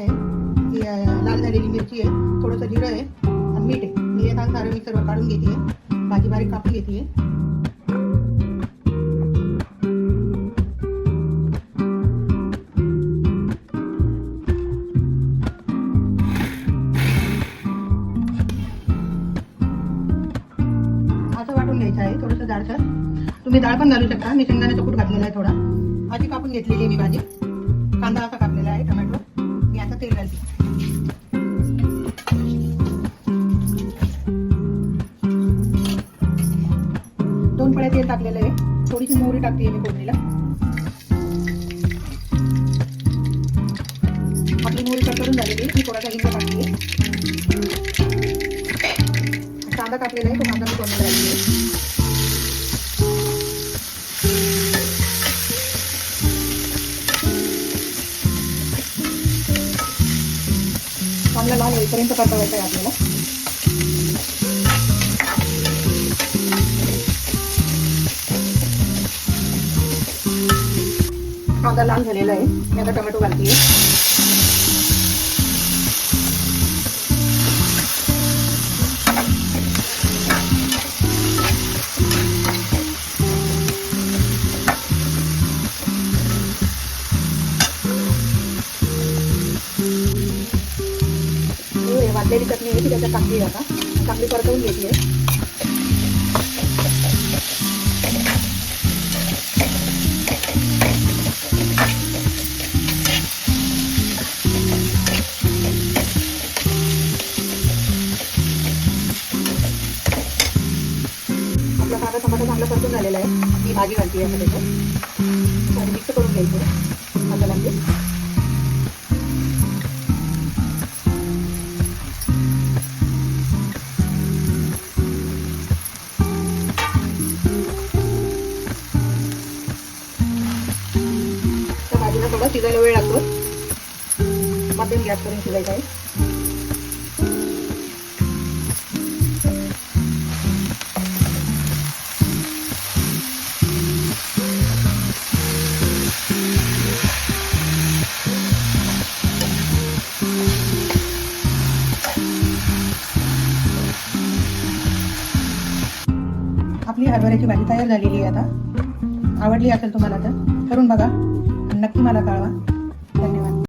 आहे की लाल झालेली मिरची आहे, थोडंसं जिरं आहे आणि मीठ आहे. मी हे सारं मिक्सरवर काढून घेते. भाजी बारीक कापून घेते. असं वाटून घ्यायचं आहे थोडंसं जाडसर. तुम्ही डाळ पण घालू शकता. मी शेंगदाण्याचा कूट घातलेला आहे थोडा. आधी कापून घेतलेली आहे मी भाजी. कांदा असा कापलेला आहे, टोमॅटो. मी आता तेल घालते. 2 पळ्या तेल टाकलेलं आहे. थोडीशी मोहरी टाकते मी फोडणीला. आपली मोहरी करून झालेली. मी थोडासा हिंग टाकते. कांदा कापलेला आहे, तो कांदा मी फोडणीला घालते. चांगला लाल होईपर्यंत परतवायचं आहे आपल्याला. कांदा लाल झालेला आहे. मी आता टोमॅटो घालते. वाटलेली चटणी आहे ती त्याच्यात टाकली. आता चांगली परतवून घेतली आहे. आपला कांदा टोमॅटो चांगला परतून झालेला आहे. ही भाजी घालते आता त्याच्यात आणि मिक्स करून घ्यायचं मसाल्यामध्ये. भाजीला थोडा शिजायला वेळ लागतो. मध्यम गॅस करून शिजायचं आहे. आपली हरभऱ्याची भाजी तयार झालेली आहे. आता आवडली असेल तुम्हाला तर करून बघा. नक्की मला कळवा.